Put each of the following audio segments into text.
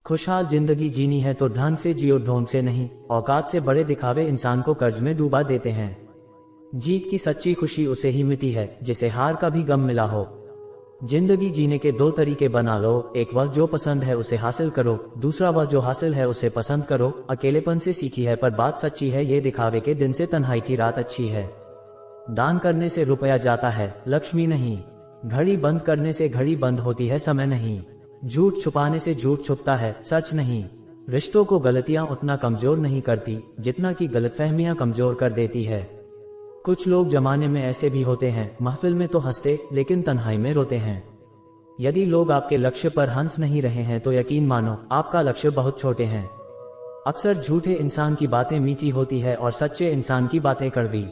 खुशहाल जिंदगी जीनी है तो ढंग से जियो, ढोंग से नहीं। औकात से बड़े दिखावे इंसान को कर्ज में डूबा देते हैं। जीत की सच्ची खुशी उसे ही मिलती है जिसे हार का भी गम मिला हो। जिंदगी जीने के दो तरीके बना लो, एक वह जो पसंद है उसे हासिल करो, दूसरा वह जो हासिल है उसे पसंद करो। अकेलेपन से सीखी है पर बात सच्ची है, ये दिखावे के दिन से तन्हाई की रात अच्छी है। दान करने से रुपया जाता है, लक्ष्मी नहीं। घड़ी बंद करने से घड़ी बंद होती है, समय नहीं। झूठ छुपाने से झूठ छुपता है, सच नहीं। रिश्तों को गलतियां उतना कमजोर नहीं करती जितना कि गलतफहमियां कमजोर कर देती है। कुछ लोग जमाने में ऐसे भी होते हैं, महफिल में तो हंसते लेकिन तन्हाई में रोते हैं। यदि लोग आपके लक्ष्य पर हंस नहीं रहे हैं तो यकीन मानो आपका लक्ष्य बहुत छोटे हैं। अक्सर झूठे इंसान की बातें मीठी होती है और सच्चे इंसान की बातें कड़वी।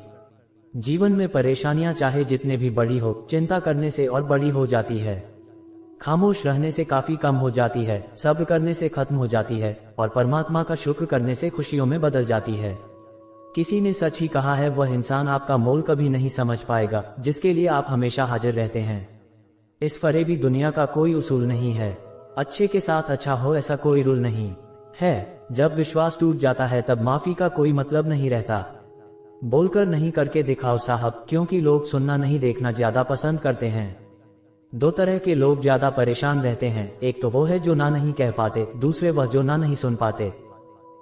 जीवन में परेशानियां चाहे जितने भी बड़ी हो, चिंता करने से और बड़ी हो जाती है। खामोश रहने से काफी कम हो जाती है, सब्र करने से खत्म हो जाती है और परमात्मा का शुक्र करने से खुशियों में बदल जाती है। किसी ने सच ही कहा है, वह इंसान आपका मोल कभी नहीं समझ पाएगा जिसके लिए आप हमेशा हाजिर रहते हैं। इस फरेबी दुनिया का कोई उसूल नहीं है, अच्छे के साथ अच्छा हो ऐसा कोई रूल नहीं है। जब विश्वास टूट जाता है तब माफी का कोई मतलब नहीं रहता। बोलकर नहीं करके दिखाओ साहब, क्योंकि लोग सुनना नहीं देखना ज्यादा पसंद करते हैं। दो तरह के लोग ज्यादा परेशान रहते हैं, एक तो वो है जो ना नहीं कह पाते, दूसरे वह जो ना नहीं सुन पाते।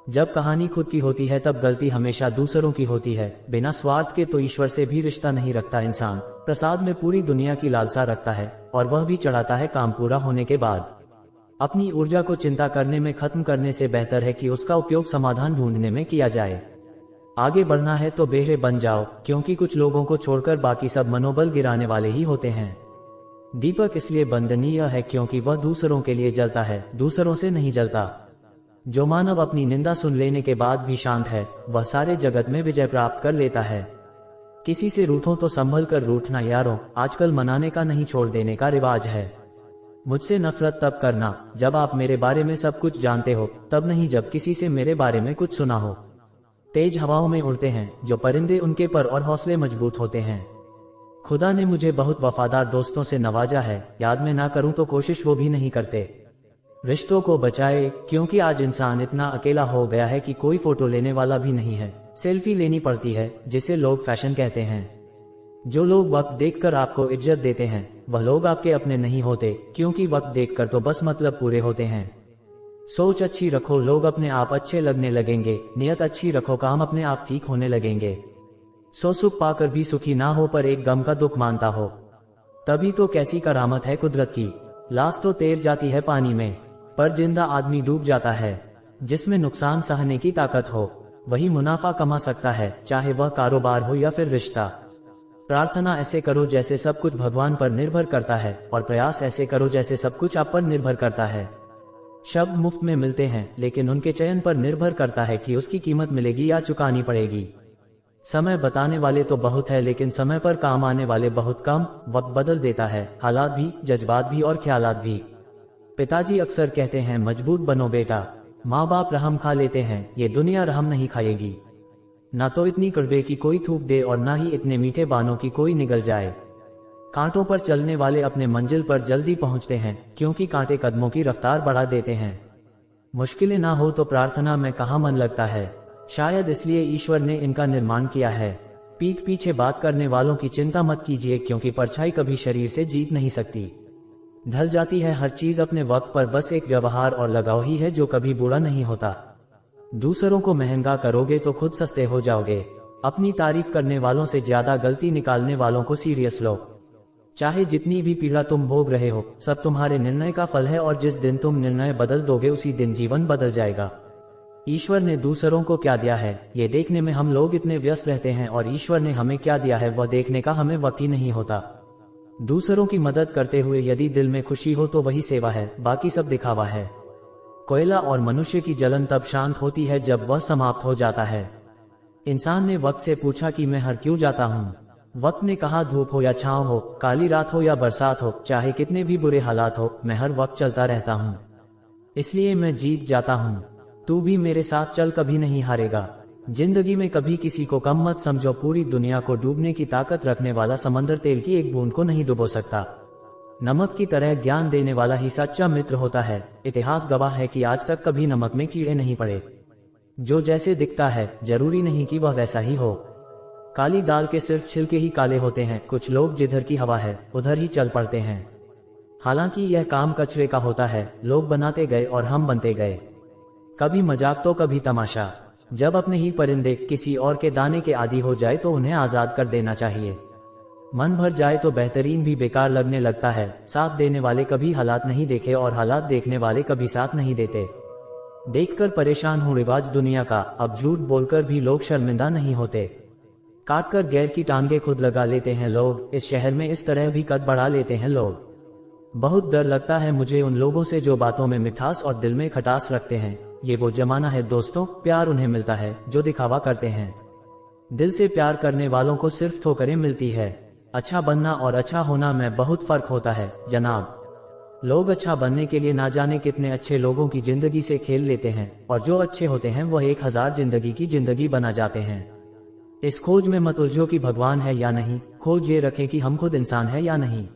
जब कहानी खुद की होती है तब गलती हमेशा दूसरों की होती है। बिना स्वार्थ के तो ईश्वर से भी रिश्ता नहीं रखता इंसान। प्रसाद में पूरी दुनिया की लालसा रखता है और वह भी चढ़ाता है काम पूरा होने के बाद। अपनी ऊर्जा को चिंता करने में खत्म करने से बेहतर है कि उसका उपयोग समाधान ढूंढने में किया जाए। आगे बढ़ना है तो बेहरे बन जाओ, क्योंकि कुछ लोगों को छोड़कर बाकी सब मनोबल गिराने वाले ही होते हैं। दीपक इसलिए वंदनीय है क्योंकि वह दूसरों के लिए जलता है, दूसरों से नहीं जलता। जो मानव अपनी निंदा सुन लेने के बाद भी शांत है, वह सारे जगत में विजय प्राप्त कर लेता है। किसी से रूठो तो संभल कर रूठना यारों, आजकल मनाने का नहीं छोड़ देने का रिवाज है। मुझसे नफरत तब करना जब आप मेरे बारे में सब कुछ जानते हो, तब नहीं जब किसी से मेरे बारे में कुछ सुना हो। तेज हवाओं में उड़ते हैं जो परिंदे, उनके पर और हौसले मजबूत होते हैं। खुदा ने मुझे बहुत वफादार दोस्तों से नवाजा है, याद में ना करूं तो कोशिश वो भी नहीं करते। रिश्तों को बचाए, क्योंकि आज इंसान इतना अकेला हो गया है कि कोई फोटो लेने वाला भी नहीं है। सेल्फी लेनी पड़ती है जिसे लोग फैशन कहते हैं। जो लोग वक्त देखकर आपको इज्जत देते हैं वह लोग आपके अपने नहीं होते, क्योंकि वक्त देखकर तो बस मतलब पूरे होते हैं। सोच अच्छी रखो, लोग अपने आप अच्छे लगने लगेंगे। नियत अच्छी रखो, काम अपने आप ठीक होने लगेंगे। सो सुख पाकर भी सुखी ना हो पर एक गम का दुख मानता हो, तभी तो कैसी करामत है कुदरत की। लाश तो तैर जाती है पानी में, पर जिंदा आदमी डूब जाता है। जिसमें नुकसान सहने की ताकत हो वही मुनाफा कमा सकता है, चाहे वह कारोबार हो या फिर रिश्ता। प्रार्थना ऐसे करो जैसे सब कुछ भगवान पर निर्भर करता है, और प्रयास ऐसे करो जैसे सब कुछ आप पर निर्भर करता है। शब्द मुफ्त में मिलते हैं, लेकिन उनके चयन पर निर्भर करता है कि उसकी कीमत मिलेगी या चुकानी पड़ेगी। समय बताने वाले तो बहुत है, लेकिन समय पर काम आने वाले बहुत कम। वक्त बदल देता है हालात भी, जज्बात भी और ख्यालात भी। पिताजी अक्सर कहते हैं, मजबूत बनो बेटा। माँ बाप रहम खा लेते हैं, ये दुनिया रहम नहीं खाएगी। ना तो इतनी कड़वे की कोई थूक दे और ना ही इतने मीठे बानों की कोई निगल जाए। कांटों पर चलने वाले अपने मंजिल पर जल्दी पहुंचते हैं, क्योंकि कांटे कदमों की रफ्तार बढ़ा देते हैं। मुश्किलें ना हो तो प्रार्थना में कहाँ मन लगता है, शायद इसलिए ईश्वर ने इनका निर्माण किया है। पीठ पीछे बात करने वालों की चिंता मत कीजिए, क्योंकि परछाई कभी शरीर से जीत नहीं सकती। ढल जाती है हर चीज अपने वक्त पर, बस एक व्यवहार और लगाव ही है जो कभी बुरा नहीं होता। दूसरों को महंगा करोगे तो खुद सस्ते हो जाओगे। अपनी तारीफ करने वालों से ज्यादा गलती निकालने वालों को सीरियस लो। चाहे जितनी भी पीड़ा तुम भोग रहे हो, सब तुम्हारे निर्णय का फल है, और जिस दिन तुम निर्णय बदल दोगे उसी दिन जीवन बदल जाएगा। ईश्वर ने दूसरों को क्या दिया है ये देखने में हम लोग इतने व्यस्त रहते हैं, और ईश्वर ने हमें क्या दिया है वह देखने का हमें वक्त ही नहीं होता। दूसरों की मदद करते हुए यदि दिल में खुशी हो तो वही सेवा है, बाकी सब दिखावा है। कोयला और मनुष्य की जलन तब शांत होती है जब वह समाप्त हो जाता है। इंसान ने वक्त से पूछा कि मैं हर क्यों जाता हूँ। वक्त ने कहा, धूप हो या छांव हो, काली रात हो या बरसात हो, चाहे कितने भी बुरे हालात हो, मैं हर वक्त चलता रहता हूँ, इसलिए मैं जीत जाता हूँ। तू भी मेरे साथ चल, कभी नहीं हारेगा। जिंदगी में कभी किसी को कम मत समझो, पूरी दुनिया को डूबने की ताकत रखने वाला समंदर तेल की एक बूंद को नहीं डुबो सकता। नमक की तरह ज्ञान देने वाला ही सच्चा मित्र होता है। इतिहास गवाह है कि आज तक कभी नमक में कीड़े नहीं पड़े। जो जैसे दिखता है जरूरी नहीं कि वह वैसा ही हो। काली दाल के सिर्फ छिलके ही काले होते हैं। कुछ लोग जिधर की हवा है उधर ही चल पड़ते हैं। हालांकि यह काम कचरे का होता है। लोग बनाते गए और हम बनते गए, कभी मजाक तो कभी तमाशा। जब अपने ही परिंदे किसी और के दाने के आदी हो जाए तो उन्हें आजाद कर देना चाहिए। मन भर जाए तो बेहतरीन भी बेकार लगने लगता है। साथ देने वाले कभी हालात नहीं देखे और हालात देखने वाले कभी साथ नहीं देते। देखकर परेशान हूँ रिवाज दुनिया का, अब झूठ बोलकर भी लोग शर्मिंदा नहीं होते। काटकर गैर की टांगे खुद लगा लेते हैं लोग। इस शहर में इस तरह भी कद बढ़ा लेते हैं लोग। बहुत डर लगता है मुझे उन लोगों से जो बातों में मिठास और दिल में खटास रखते हैं। ये वो जमाना है दोस्तों, प्यार उन्हें मिलता है जो दिखावा करते हैं। दिल से प्यार करने वालों को सिर्फ ठोकरें मिलती है। अच्छा बनना और अच्छा होना में बहुत फर्क होता है जनाब। लोग अच्छा बनने के लिए ना जाने कितने अच्छे लोगों की जिंदगी से खेल लेते हैं और जो अच्छे होते हैं वह 1000 जिंदगी की जिंदगी बना जाते हैं। इस खोज में मत उलझो कि भगवान है या नहीं, खोज ये रखें कि हम खुद इंसान है या नहीं।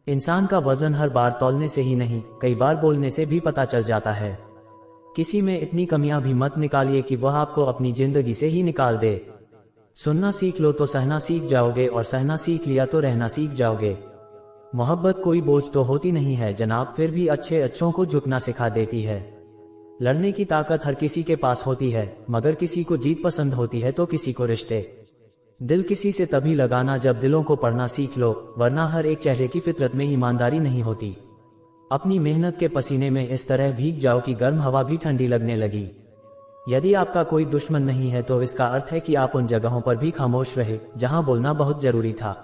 इंसान का वजन हर बार तौलने से ही नहीं, कई बार बोलने से भी पता चल जाता है। किसी में इतनी कमियां भी मत निकालिए कि वह आपको अपनी जिंदगी से ही निकाल दे। सुनना सीख लो तो सहना सीख जाओगे और सहना सीख लिया तो रहना सीख जाओगे। मोहब्बत कोई बोझ तो होती नहीं है जनाब, फिर भी अच्छे अच्छों को झुकना सिखा देती है। लड़ने की ताकत हर किसी के पास होती है, मगर किसी को जीत पसंद होती है तो किसी को रिश्ते। दिल किसी से तभी लगाना जब दिलों को पढ़ना सीख लो, वरना हर एक चेहरे की फितरत में ईमानदारी नहीं होती। अपनी मेहनत के पसीने में इस तरह भीग जाओ कि गर्म हवा भी ठंडी लगने लगी। यदि आपका कोई दुश्मन नहीं है तो इसका अर्थ है कि आप उन जगहों पर भी खामोश रहे जहां बोलना बहुत जरूरी था।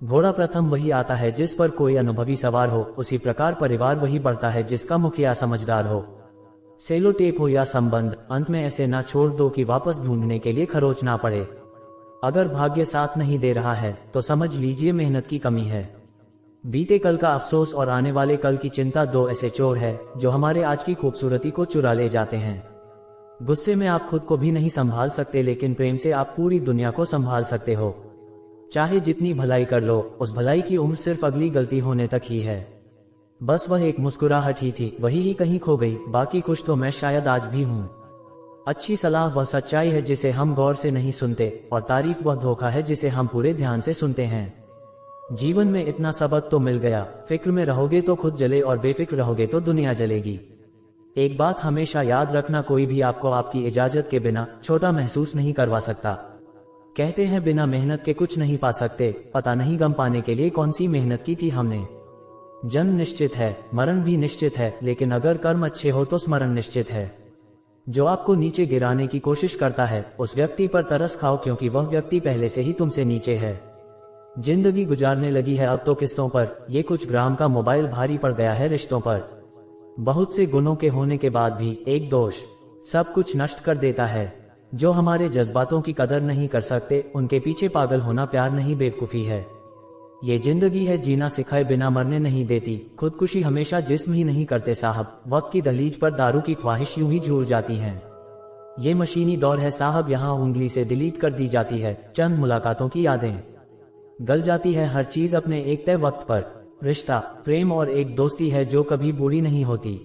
घोड़ा प्रथम वही आता है जिस पर कोई अनुभवी सवार हो, उसी प्रकार परिवार वही बढ़ता है जिसका मुखिया समझदार हो। सेलो टेप हो या संबंध, अंत में ऐसे ना छोड़ दो कि वापस ढूंढने के लिए खरोच ना पड़े। अगर भाग्य साथ नहीं दे रहा है तो समझ लीजिए मेहनत की कमी है। बीते कल का अफसोस और आने वाले कल की चिंता दो ऐसे चोर है जो हमारे आज की खूबसूरती को चुरा ले जाते हैं। गुस्से में आप खुद को भी नहीं संभाल सकते, लेकिन प्रेम से आप पूरी दुनिया को संभाल सकते हो। चाहे जितनी भलाई कर लो, उस भलाई की उम्र सिर्फ अगली गलती होने तक ही है। बस वह एक मुस्कुराहट ही थी, वही ही कहीं खो गई, बाकी कुछ तो मैं शायद आज भी हूँ। अच्छी सलाह वह सच्चाई है जिसे हम गौर से नहीं सुनते, और तारीफ वह धोखा है जिसे हम पूरे ध्यान से सुनते हैं। जीवन में इतना सबक तो मिल गया, फिक्र में रहोगे तो खुद जले और बेफिक्र रहोगे तो दुनिया जलेगी। एक बात हमेशा याद रखना, कोई भी आपको आपकी इजाजत के बिना छोटा महसूस नहीं करवा सकता। कहते हैं बिना मेहनत के कुछ नहीं पा सकते, पता नहीं गम पाने के लिए कौन सी मेहनत की थी हमने। जन्म निश्चित है, मरण भी निश्चित है, लेकिन अगर कर्म अच्छे हो तो स्मरण निश्चित है। जो आपको नीचे गिराने की कोशिश करता है उस व्यक्ति पर तरस खाओ, क्योंकि वह व्यक्ति पहले से ही तुमसे नीचे है। जिंदगी गुजारने लगी है अब तो किस्तों पर, ये कुछ ग्राम का मोबाइल भारी पड़ गया है रिश्तों पर। बहुत से गुणों के होने के बाद भी एक दोष सब कुछ नष्ट कर देता है। जो हमारे जज्बातों की कदर नहीं कर सकते उनके पीछे पागल होना प्यार नहीं बेवकूफी है। ये जिंदगी है जीना सिखाए बिना मरने नहीं देती, खुदकुशी हमेशा जिस्म ही नहीं करते साहब। वक्त की दहलीज पर दारू की ख्वाहिश यूं ही झूल जाती है। ये मशीनी दौर है साहब, यहाँ उंगली से डिलीट कर दी जाती है चंद मुलाकातों की यादें। गल जाती है हर चीज अपने एक तय वक्त पर। रिश्ता, प्रेम और एक दोस्ती है जो कभी बुरी नहीं होती।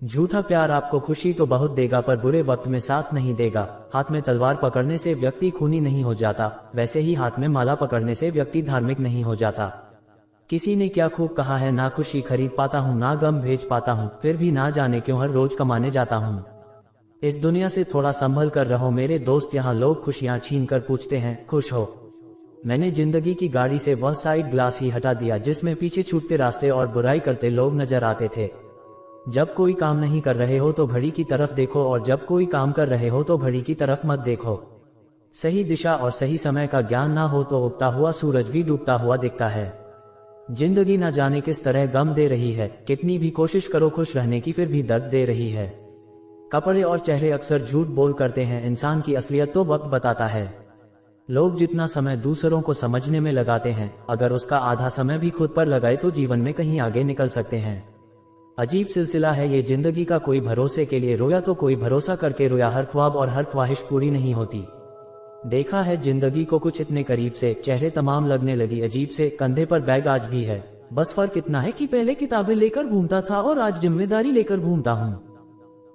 झूठा प्यार आपको खुशी तो बहुत देगा पर बुरे वक्त में साथ नहीं देगा। हाथ में तलवार पकड़ने से व्यक्ति खूनी नहीं हो जाता, वैसे ही हाथ में माला पकड़ने से व्यक्ति धार्मिक नहीं हो जाता। किसी ने क्या खूब कहा है, ना खुशी खरीद पाता हूँ ना गम भेज पाता हूँ, फिर भी ना जाने क्यों हर रोज कमाने जाता हूँ। इस दुनिया से थोड़ा संभल कर रहो मेरे दोस्त, यहाँ लोग खुशियाँ छीन कर पूछते हैं खुश हो। मैंने जिंदगी की गाड़ी से वह साइड ग्लास ही हटा दिया जिसमें पीछे छूटते रास्ते और बुराई करते लोग नजर आते थे। जब कोई काम नहीं कर रहे हो तो घड़ी की तरफ देखो, और जब कोई काम कर रहे हो तो घड़ी की तरफ मत देखो। सही दिशा और सही समय का ज्ञान ना हो तो उगता हुआ सूरज भी डूबता हुआ दिखता है। जिंदगी ना जाने किस तरह गम दे रही है, कितनी भी कोशिश करो खुश रहने की फिर भी दर्द दे रही है। कपड़े और चेहरे अक्सर झूठ बोल करते हैं, इंसान की असलियत तो वक्त बताता है। लोग जितना समय दूसरों को समझने में लगाते हैं, अगर उसका आधा समय भी खुद पर लगाए तो जीवन में कहीं आगे निकल सकते हैं। अजीब सिलसिला है ये जिंदगी का, कोई भरोसे के लिए रोया तो कोई भरोसा करके रोया। हर ख्वाब और हर ख्वाहिश पूरी नहीं होती। देखा है जिंदगी को कुछ इतने करीब से, चेहरे तमाम लगने लगी अजीब से। कंधे पर बैग आज भी है, बस फर्क इतना है कि पहले किताबें लेकर घूमता था और आज जिम्मेदारी लेकर घूमता हूँ।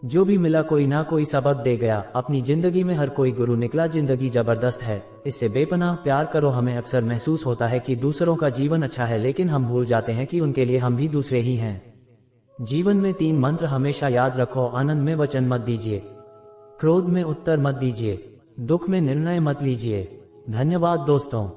जो भी मिला कोई ना कोई सबक दे गया। अपनी जिंदगी में हर कोई गुरु निकला। जिंदगी जबरदस्त है, इससे बेपनाह प्यार करो। हमें अक्सर महसूस होता है कि दूसरों का जीवन अच्छा है, लेकिन हम भूल जाते हैं कि उनके लिए हम भी दूसरे ही हैं। जीवन में 3 मंत्र हमेशा याद रखो। आनंद में वचन मत दीजिए, क्रोध में उत्तर मत दीजिए, दुख में निर्णय मत लीजिए। धन्यवाद दोस्तों।